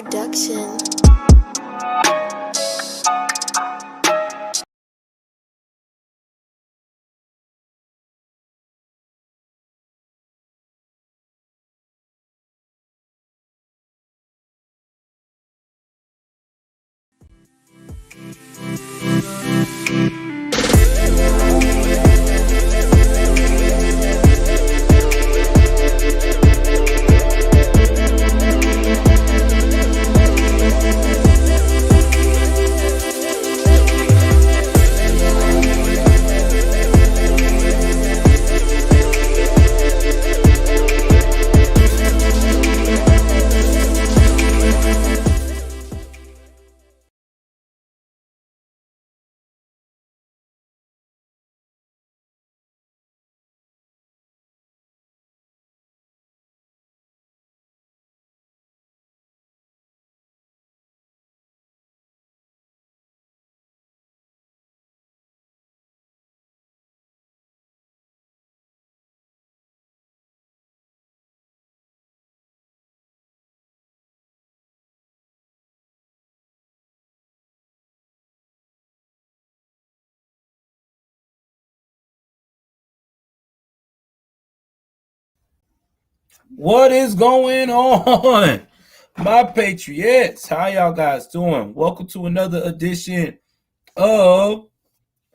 production. What is going on, my patriots? How y'all guys doing? Welcome to another edition of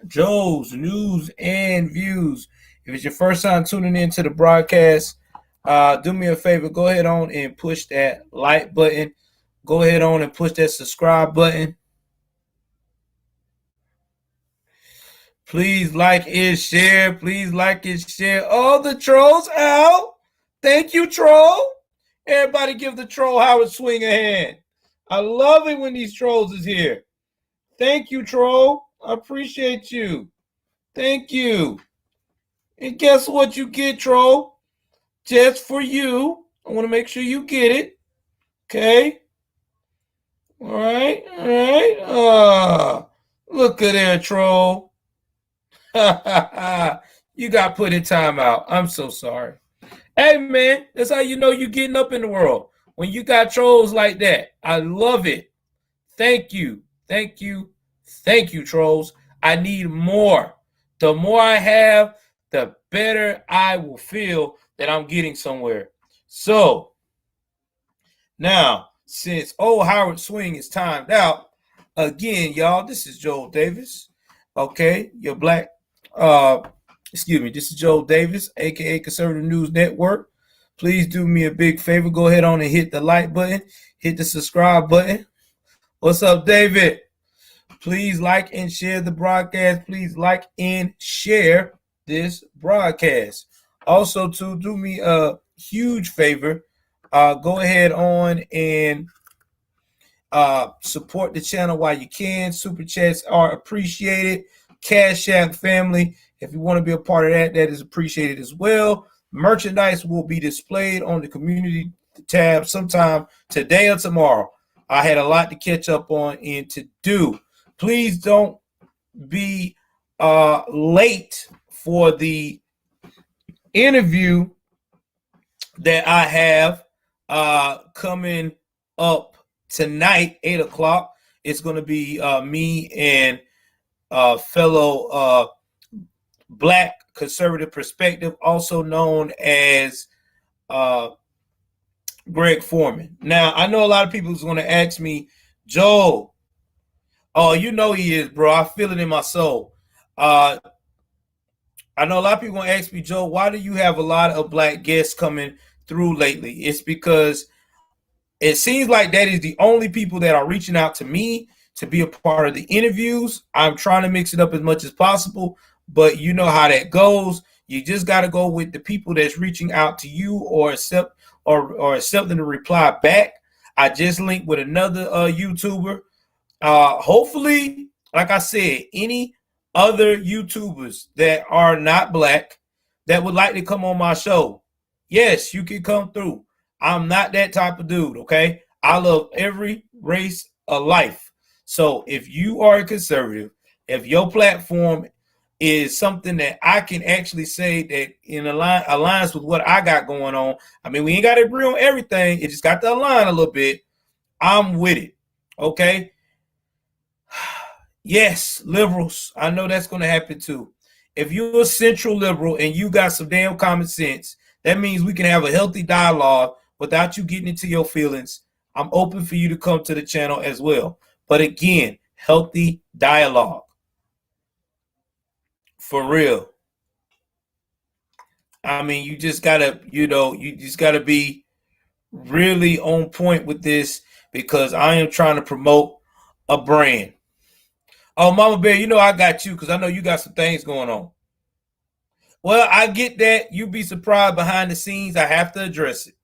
Joe's News and Views. If it's your first time tuning into the broadcast, do me a favor, go ahead on and push that like button. Go ahead on and push that subscribe button. Please like and share. Please like and share. All the trolls out. Thank you, troll. Everybody give the troll Howard Swing a hand. I love it when these trolls is here. Thank you, troll. I appreciate you. Thank you. And guess what you get, troll? Just for you. I want to make sure you get it. Okay? All right. All right. Look at there, troll. You got put in timeout. I'm so sorry. Hey, man, that's how you know you're getting up in the world. When you got trolls like that. I love it. Thank you. Thank you. Thank you, trolls. I need more. The more I have, the better I will feel that I'm getting somewhere. So, now, since old Howard Swing is timed out, again, y'all, this is Joel Davis. Okay, your black, this is Joel Davis, aka Conservative News Network. Please do me a big favor. Go ahead on and hit the like button, hit the subscribe button. What's up, David? Please like and share the broadcast. Please like and share this broadcast. Also, to do me a huge favor, go ahead on and support the channel while you can. Super chats are appreciated. Cash App family, if you want to be a part of that, that is appreciated as well. Merchandise will be displayed on the community tab sometime today or tomorrow. I had a lot to catch up on and to do. Please don't be late for the interview that I have coming up tonight, 8 o'clock. It's going to be me and fellow Black Conservative Perspective, also known as Greg Foreman. Now, I know a lot of people is going to ask me, Joel, oh, you know he is, bro. I feel it in my soul. I know a lot of people going to ask me, Joel, why do you have a lot of Black guests coming through lately? It's because it seems like that is the only people that are reaching out to me to be a part of the interviews. I'm trying to mix it up as much as possible, but you know how that goes. You just got to go with the people that's reaching out to you or accepting the reply back. I just linked with another YouTuber. Hopefully, like I said, any other YouTubers that are not Black that would like to come on my show, yes, you can come through. I'm not that type of dude, okay? I love every race of life. So if you are a conservative, if your platform is something that I can actually say that aligns with what I got going on, I mean, we ain't got to agree on everything. It just got to align a little bit. I'm with it. Okay. Yes, liberals. I know that's going to happen too. If you're a central liberal and you got some damn common sense, that means we can have a healthy dialogue without you getting into your feelings. I'm open for you to come to the channel as well. But again, healthy dialogue. For real. I mean, you just gotta, you just gotta be really on point with this because I am trying to promote a brand. Oh, Mama Bear, I got you because I know you got some things going on. Well, I get that. You'd be surprised behind the scenes. I have to address it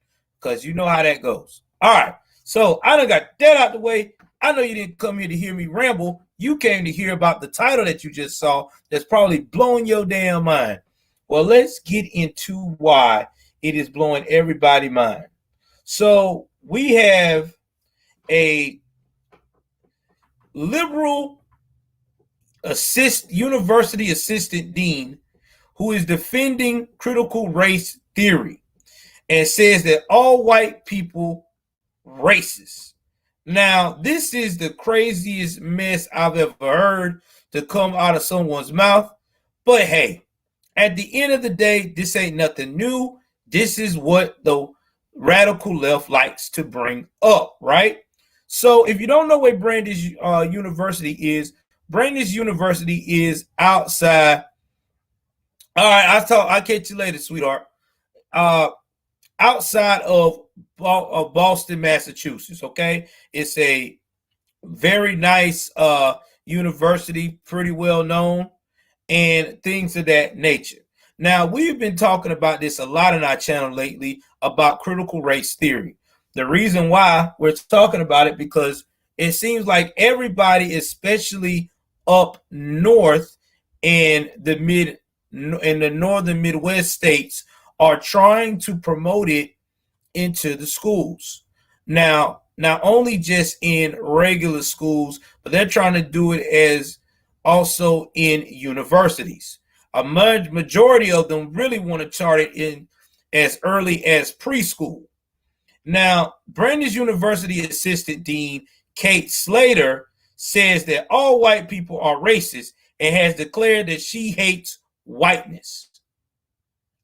because you know how that goes. All right. So I done got that out the way. I know you didn't come here to hear me ramble. You came to hear about the title that you just saw that's probably blowing your damn mind. Well, let's get into why it is blowing everybody's mind. So we have a liberal university assistant dean who is defending critical race theory and says that all white people racist. Now, this is the craziest mess I've ever heard to come out of someone's mouth. But hey, at the end of the day, this ain't nothing new. This is what the radical left likes to bring up, right? So if you don't know where Brandeis University is, Brandeis University is outside. All right, I'll catch you later, sweetheart. Outside of Boston, Massachusetts. Okay, it's a very nice university, pretty well known, and things of that nature. Now, we've been talking about this a lot on our channel lately about critical race theory. The reason why we're talking about it because it seems like everybody, especially up north in the northern Midwest states, are trying to promote it into the schools. Now, not only just in regular schools, but they're trying to do it as also in universities. A majority of them really want to start it in as early as preschool. Now, Brandeis University Assistant Dean Kate Slater says that all white people are racist and has declared that she hates whiteness.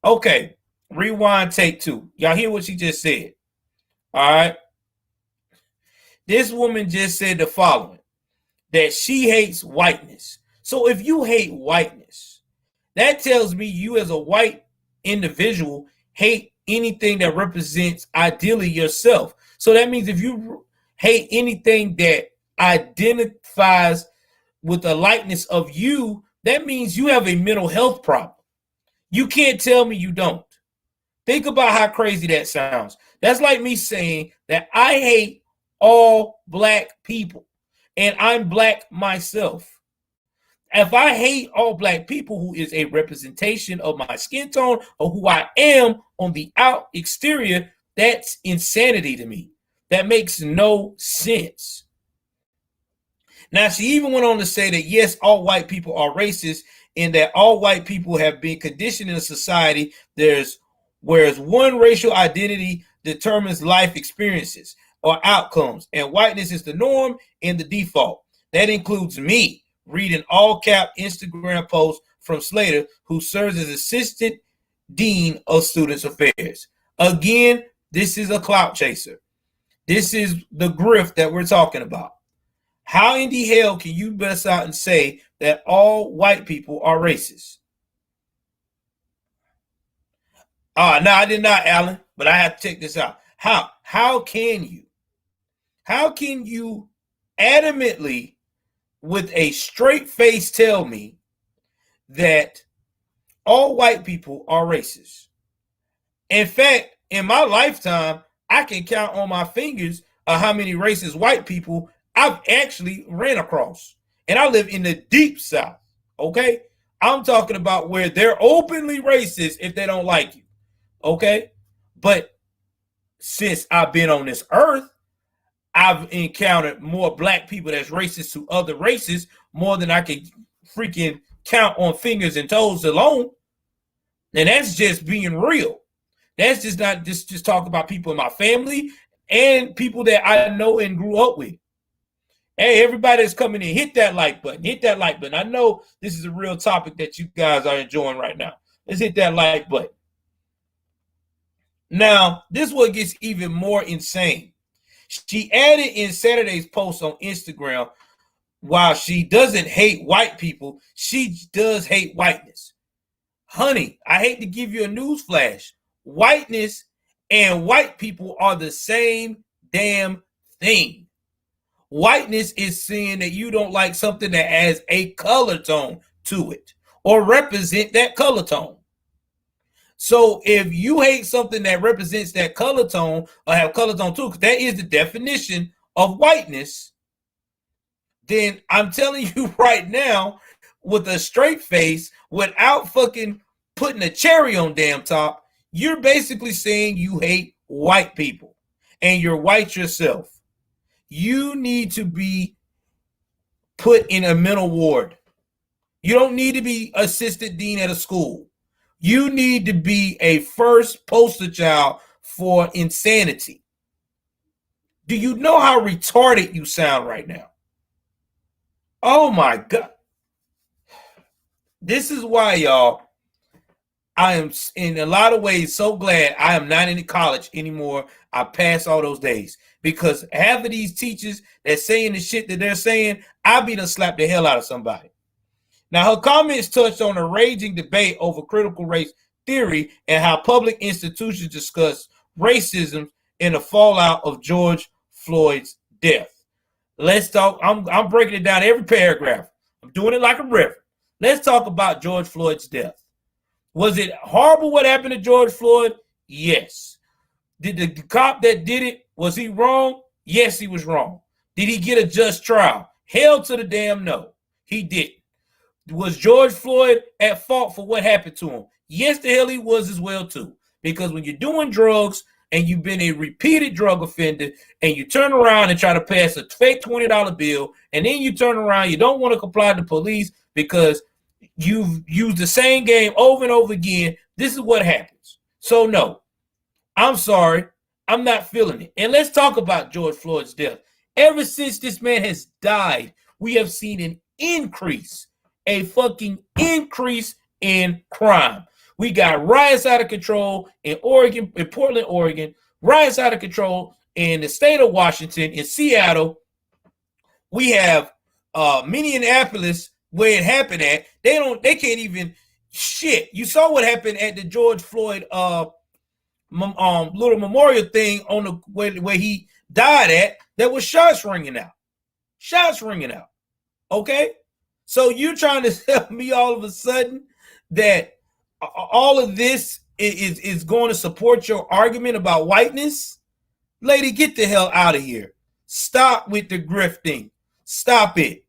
Okay, rewind, take two. Y'all hear what she just said? All right. This woman just said the following, that she hates whiteness. So if you hate whiteness, that tells me you as a white individual hate anything that represents ideally yourself. So that means if you hate anything that identifies with the likeness of you, that means you have a mental health problem. You can't tell me you don't. Think about how crazy that sounds. That's like me saying that I hate all black people and I'm black myself. If I hate all black people, who is a representation of my skin tone or who I am on the out exterior, that's insanity to me. That makes no sense. Now, she even went on to say that, yes, all white people are racist and that all white people have been conditioned in a society. Whereas one racial identity determines life experiences or outcomes, and whiteness is the norm and the default. That includes me reading all cap Instagram posts from Slater, who serves as assistant dean of students affairs. Again, this is a clout chaser. This is the grift that we're talking about. How in the hell can you bust out and say that all white people are racist? No, I did not, Alan, but I have to check this out. How can you? How can you adamantly, with a straight face, tell me that all white people are racist? In fact, in my lifetime, I can count on my fingers how many racist white people I've actually ran across. And I live in the deep South, okay? I'm talking about where they're openly racist if they don't like you, okay? But since I've been on this earth, I've encountered more black people that's racist to other races more than I can freaking count on fingers and toes alone. And that's just being real. That's just not just talk about people in my family and people that I know and grew up with. Hey, everybody that's coming in, hit that like button. Hit that like button. I know this is a real topic that you guys are enjoying right now. Let's hit that like button. Now, this one gets even more insane. She added in Saturday's post on Instagram, while she doesn't hate white people, she does hate whiteness. Honey, I hate to give you a news flash. Whiteness and white people are the same damn thing. Whiteness is saying that you don't like something that has a color tone to it or represent that color tone. So if you hate something that represents that color tone or have color tone too, because that is the definition of whiteness, then I'm telling you right now, with a straight face, without fucking putting a cherry on damn top, you're basically saying you hate white people and you're white yourself. You need to be put in a mental ward. You don't need to be assistant dean at a school. You need to be a first poster child for insanity. Do you know how retarded you sound right now? Oh my God. This is why, y'all, I am in a lot of ways so glad I am not in college anymore. I passed all those days, because half of these teachers that saying the shit that they're saying, I be done slap the hell out of somebody. Now, her comments touched on a raging debate over critical race theory and how public institutions discuss racism in the fallout of George Floyd's death. Let's talk. I'm breaking it down every paragraph. I'm doing it like a reverend. Let's talk about George Floyd's death. Was it horrible what happened to George Floyd? Yes. Did the cop that did it, was he wrong? Yes, he was wrong. Did he get a just trial? Hell to the damn no. He didn't. Was George Floyd at fault for what happened to him? Yes, the hell he was as well too. Because when you're doing drugs and you've been a repeated drug offender and you turn around and try to pass a fake $20 bill, and then you turn around, you don't want to comply to police because you've used the same game over and over again, this is what happens. So no, I'm sorry, I'm not feeling it. And let's talk about George Floyd's death. Ever since this man has died, we have seen an increase, a fucking increase in crime. We got riots out of control in Oregon, in Portland, Oregon, riots out of control in the state of Washington, in Seattle. We have Minneapolis, where it happened at. They can't even shit. You saw what happened at the George Floyd little memorial thing on the where he died at. There was shots ringing out. Okay, so you're trying to tell me all of a sudden that all of this is going to support your argument about whiteness? Lady, get the hell out of here. Stop with the grifting. Stop it.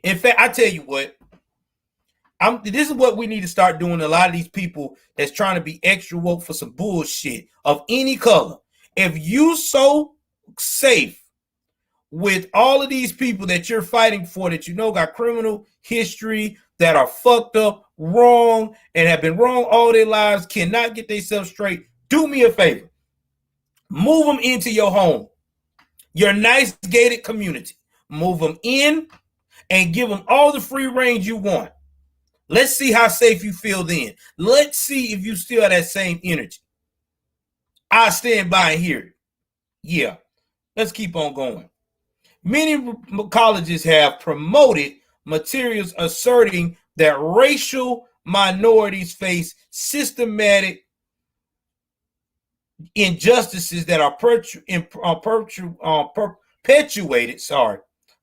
In fact, I tell you what, this is what we need to start doing. A lot of these people that's trying to be extra woke for some bullshit of any color. If you so safe with all of these people that you're fighting for, that you know got criminal history, that are fucked up, wrong, and have been wrong all their lives, cannot get themselves straight, do me a favor. Move them into your home, your nice gated community. Move them in and give them all the free range you want. Let's see how safe you feel then. Let's see if you still have that same energy. I'll stand by and hear it. Yeah, let's keep on going. Many colleges have promoted materials asserting that racial minorities face systematic injustices that are perpetuated,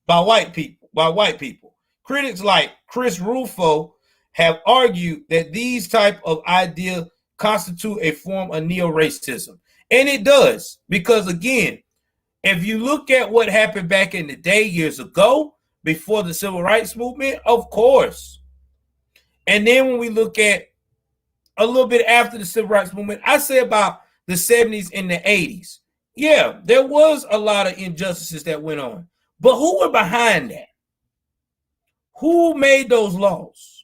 by white people. Critics like Chris Rufo have argued that these type of ideas constitute a form of neo-racism. And it does, because again, if you look at what happened back in the day years ago, before the civil rights movement, of course. And then when we look at a little bit after the civil rights movement, I say about the 70s and the 80s. Yeah, there was a lot of injustices that went on. But who were behind that? Who made those laws?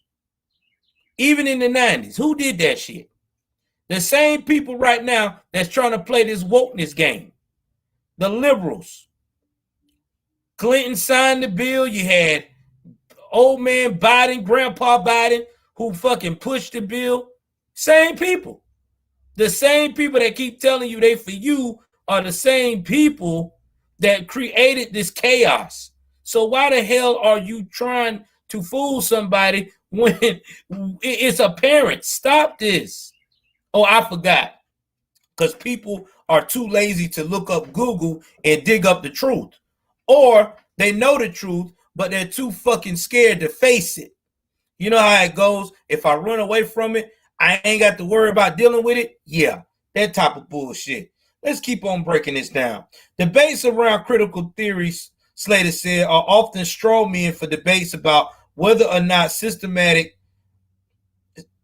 Even in the 90s, who did that shit? The same people right now that's trying to play this wokeness game. The liberals. Clinton signed the bill. You had old man Biden, Grandpa Biden, who fucking pushed the bill. Same people. The same people that keep telling you they for you are the same people that created this chaos. So why the hell are you trying to fool somebody when it's apparent? Stop this. Oh, I forgot. Because people are too lazy to look up Google and dig up the truth. Or they know the truth, but they're too fucking scared to face it. You know how it goes? If I run away from it, I ain't got to worry about dealing with it. Yeah, that type of bullshit. Let's keep on breaking this down. Debates around critical theories, Slater said, are often straw men for debates about whether or not systematic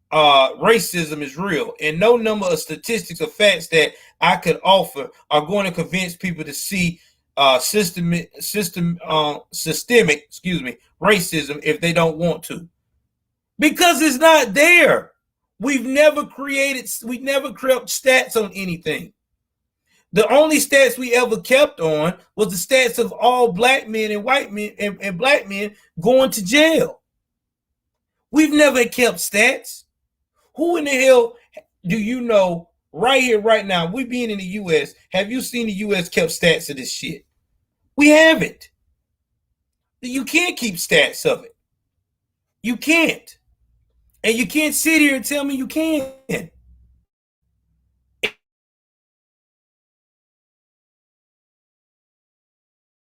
racism is real, and no number of statistics or facts that I could offer are going to convince people to see systemic racism if they don't want to, because it's not there. We've never created stats on anything. The only stats we ever kept on was the stats of all black men and white men and black men going to jail. We've never kept stats. Who in the hell do you know right here, right now, we being in the U.S., have you seen the U.S. kept stats of this shit? We haven't. You can't keep stats of it. You can't. And you can't sit here and tell me you can.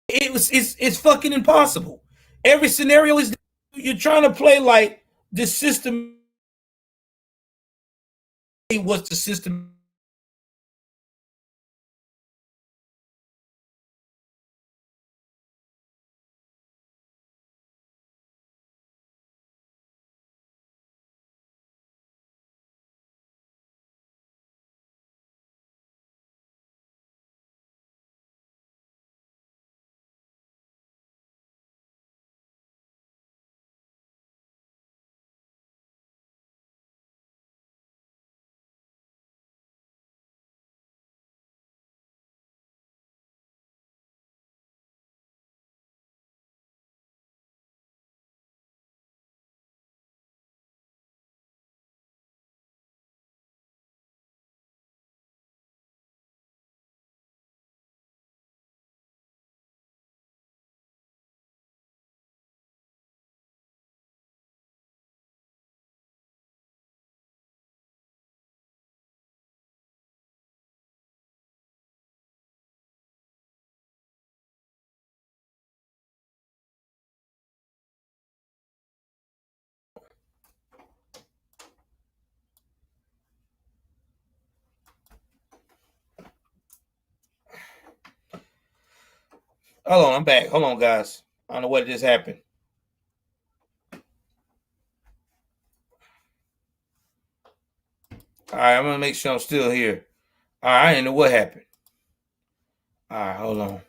It's fucking impossible. Every scenario is, you're trying to play like the system was the system. Hold on, I'm back. Hold on, guys. I don't know what just happened. All right, I'm gonna make sure I'm still here. All right, I didn't know what happened. All right, hold on.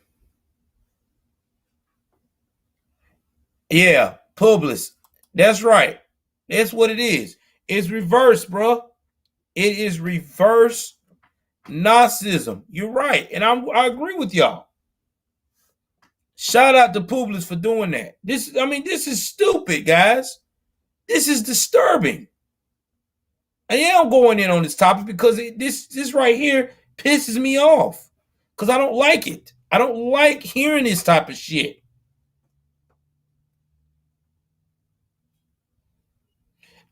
Yeah, Publis. That's right. That's what it is. It's reverse, bro. It is reverse narcissism. You're right, and I agree with y'all. Shout out to Publis for doing that. This is stupid, guys. This is disturbing. And yeah, I'm going in on this topic because this right here pisses me off. Because I don't like it. I don't like hearing this type of shit.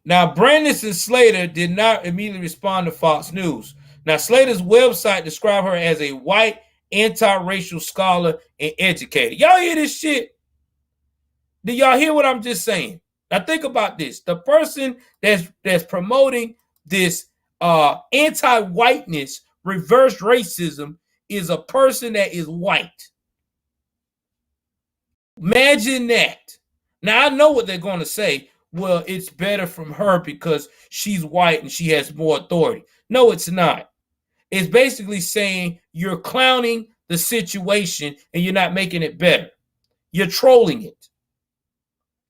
Now, Brandeis and Slater did not immediately respond to Fox News. Now, Slater's website described her as a white, anti-racial scholar and educator. Y'all hear this shit? Do y'all hear what I'm just saying? Now, think about this. The person that's promoting this anti-whiteness, reverse racism, is a person that is white. Imagine that. Now, I know what they're going to say. Well, it's better from her because she's white and she has more authority. No, it's not. It's basically saying you're clowning the situation and you're not making it better. You're trolling it.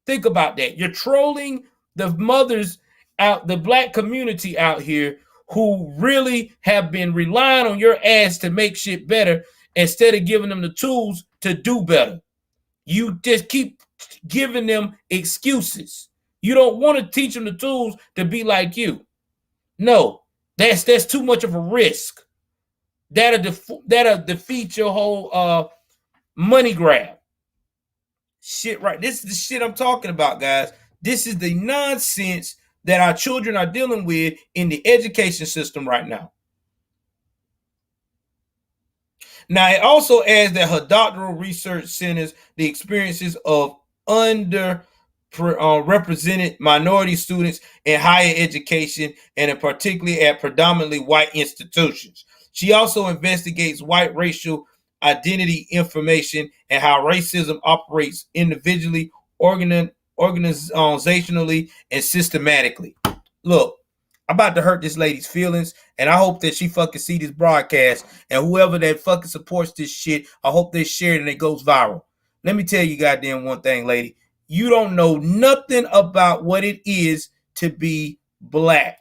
Think about that. You're trolling the mothers out, the black community out here who really have been relying on your ass to make shit better instead of giving them the tools to do better. You just keep giving them excuses. You don't want to teach them the tools to be like you. No, that's too much of a risk. That'll defeat your whole money grab. Shit, right? This is the shit I'm talking about, guys. This is the nonsense that our children are dealing with in the education system right now. Now, it also adds that her doctoral research centers the experiences of underrepresented minority students in higher education, and particularly at predominantly white institutions. She also investigates white racial identity information and how racism operates individually, organizationally, and systematically. Look, I'm about to hurt this lady's feelings, and I hope that she fucking see this broadcast, and whoever that fucking supports this shit, I hope they share it and it goes viral. Let me tell you goddamn one thing, lady. You don't know nothing about what it is to be black.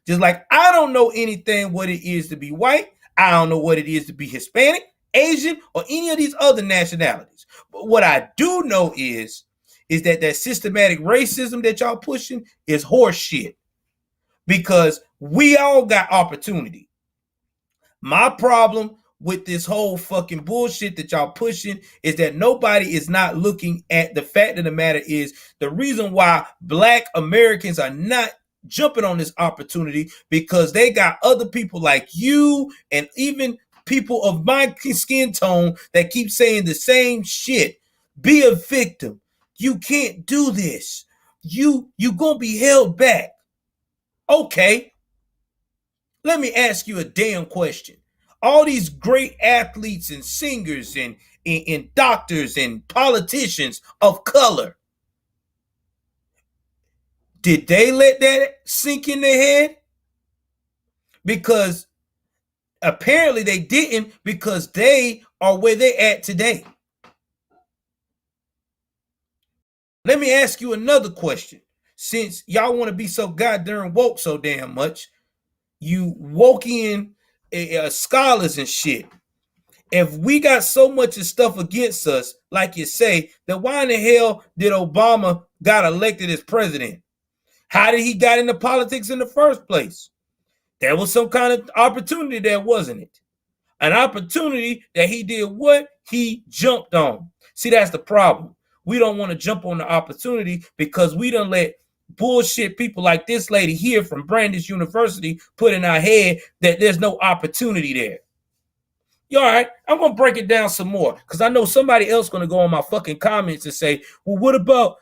Just like I don't know anything what it is to be white. I don't know what it is to be Hispanic, Asian, or any of these other nationalities. But what I do know is that systematic racism that y'all pushing is horse shit. Because we all got opportunity. My problem with this whole fucking bullshit that y'all pushing is that nobody is not looking at the fact of the matter is the reason why black Americans are not jumping on this opportunity because they got other people like you and even people of my skin tone that keep saying the same shit. Be a victim. You can't do this. You gonna be held back. Okay, let me ask you a damn question. All these great athletes and singers and doctors and politicians of color, did they let that sink in their head? Because apparently they didn't, because they are where they at today. Let me ask you another question. Since y'all want to be so goddamn woke so damn much, you woke in scholars and shit. If we got so much of stuff against us, like you say, then why in the hell did Obama got elected as president? How did he got into politics in the first place? There was some kind of opportunity there, wasn't it? An opportunity that he did what? He jumped on. See, that's the problem. We don't want to jump on the opportunity because we done let bullshit people like this lady here from Brandeis University put in our head that there's no opportunity there. You all right? I'm going to break it down some more because I know somebody else going to go on my fucking comments and say, well, what about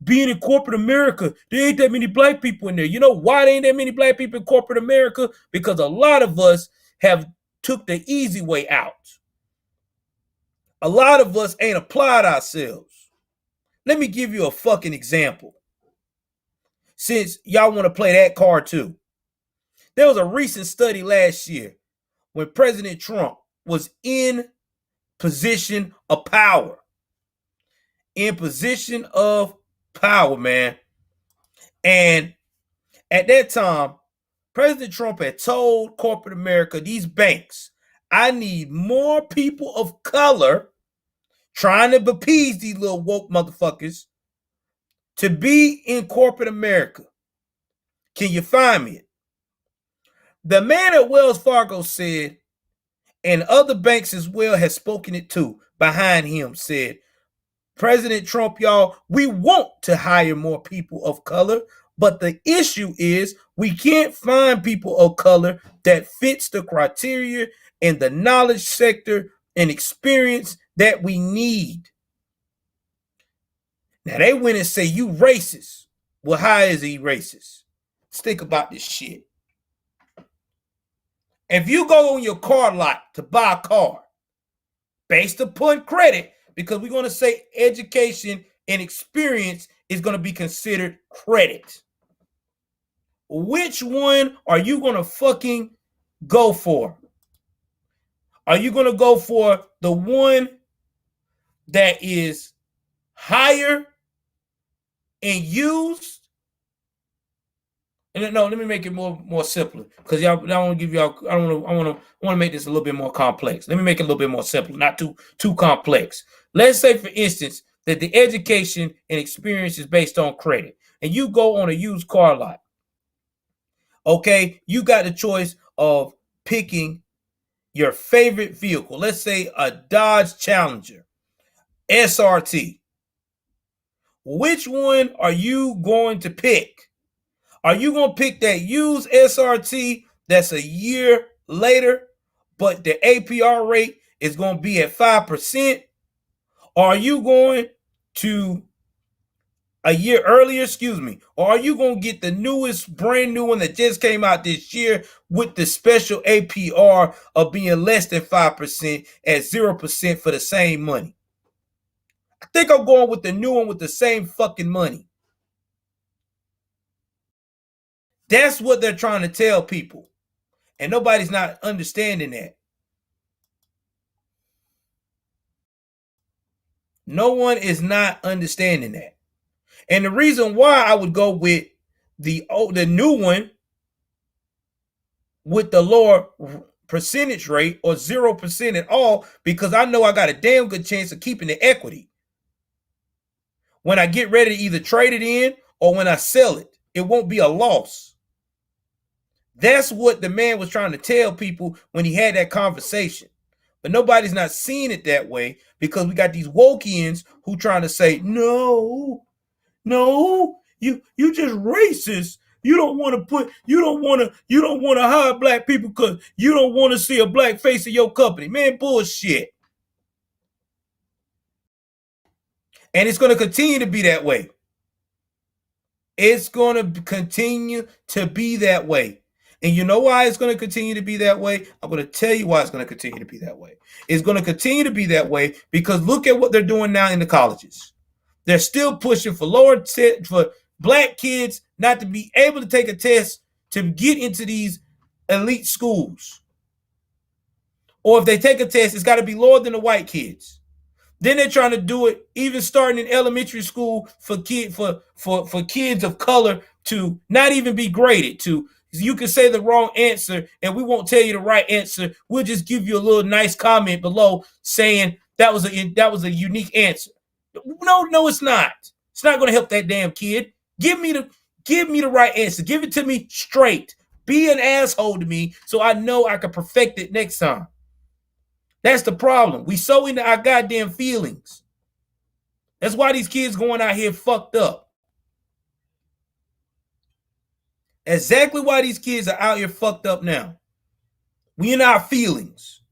being in corporate America? There ain't that many black people in there. You know why there ain't that many black people in corporate America? Because a lot of us have took the easy way out. A lot of us ain't applied ourselves. Let me give you a fucking example. Since y'all want to play that card too. There was a recent study last year when President Trump was in position of power. In position of power, man. And at that time, President Trump had told corporate America, these banks, I need more people of color trying to appease these little woke motherfuckers to be in corporate America. Can you find me? The man at Wells Fargo said, and other banks as well has spoken it too, behind him said, President Trump, y'all, we want to hire more people of color, but the issue is we can't find people of color that fits the criteria in the knowledge sector and experience that we need. Now they went and say, you racist. Well, how is he racist? Let's think about this shit. If you go on your car lot to buy a car, based upon credit, because we're going to say education and experience is going to be considered credit. Which one are you going to fucking go for? Are you going to go for the one that is higher and used? No, let me make it more simpler, because y'all, I want to give y'all. I want to make this a little bit more complex. Let me make it a little bit more simple, not too complex. Let's say, for instance, that the education and experience is based on credit, and you go on a used car lot. Okay, you got the choice of picking your favorite vehicle. Let's say a Dodge Challenger SRT. Which one are you going to pick? Are you going to pick that used SRT that's a year later, but the APR rate is going to be at 5%? Or are you going to a year earlier, or are you going to get the newest, brand new one that just came out this year with the special APR of being less than 5% at 0% for the same money? I think I'm going with the new one with the same fucking money. That's what they're trying to tell people. And nobody's not understanding that. No one is not understanding that. And the reason why I would go with the new one with the lower percentage rate, or 0% at all, because I know I got a damn good chance of keeping the equity when I get ready to either trade it in or when I sell it. It won't be a loss. That's what the man was trying to tell people when he had that conversation. But nobody's not seeing it that way, because we got these Wokians who trying to say, no, you just racist. You don't want to hire black people because you don't want to see a black face in your company. Man, bullshit. And it's going to continue to be that way. It's going to continue to be that way. And you know why it's going to continue to be that way? I'm going to tell you why it's going to continue to be that way. It's going to continue to be that way because look at what they're doing now in the colleges. They're still pushing for for black kids not to be able to take a test to get into these elite schools. Or if they take a test, it's got to be lower than the white kids. Then they're trying to do it even starting in elementary school for kids of color to not even be graded. To you can say the wrong answer and we won't tell you the right answer. We'll just give you a little nice comment below saying that was a unique answer. No, it's not. It's not going to help that damn kid. Give me the right answer. Give it to me straight. Be an asshole to me so I know I can perfect it next time. That's the problem. We so into our goddamn feelings. That's why these kids going out here fucked up. Exactly why these kids are out here fucked up now. We in our feelings.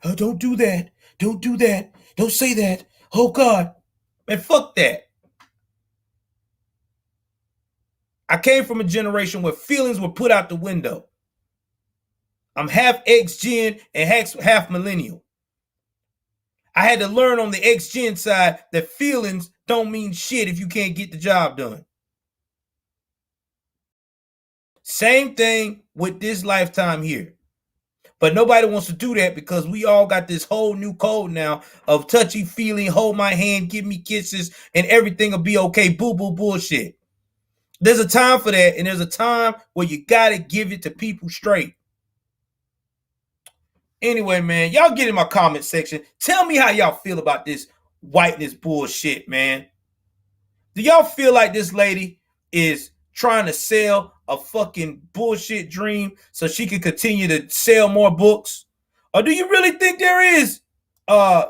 Oh, don't do that. Don't do that. Don't say that. Oh, God. Man, fuck that. I came from a generation where feelings were put out the window. I'm half X-Gen and half millennial. I had to learn on the X-Gen side that feelings don't mean shit if you can't get the job done. Same thing with this lifetime here. But nobody wants to do that because we all got this whole new code now of touchy feeling, hold my hand, give me kisses, and everything will be okay. Boo boo bullshit. There's a time for that, and there's a time where you gotta give it to people straight. Anyway, man, y'all get in my comment section. Tell me how y'all feel about this whiteness bullshit, man. Do y'all feel like this lady is trying to sell a fucking bullshit dream so she can continue to sell more books? Or do you really think there is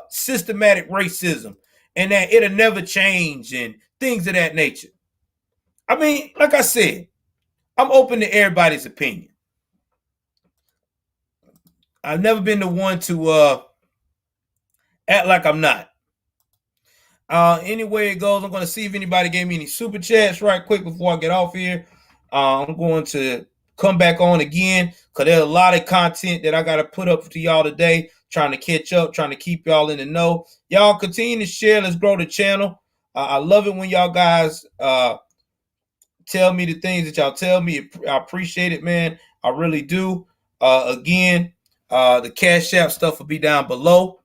systematic racism and that it'll never change and things of that nature? I mean, like I said, I'm open to everybody's opinion. I've never been the one to act like I'm not. Anyway it goes, I'm going to see if anybody gave me any super chats right quick before I get off here. I'm going to come back on again because there's a lot of content that I got to put up to y'all today, trying to catch up, trying to keep y'all in the know. Y'all continue to share. Let's grow the channel. I love it when y'all guys tell me the things that y'all tell me. I appreciate it, man. I really do. Again, the Cash App stuff will be down below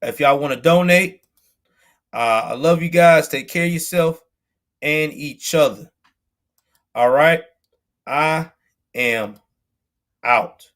if y'all want to donate. I love you guys. Take care of yourself and each other. All right. I am out.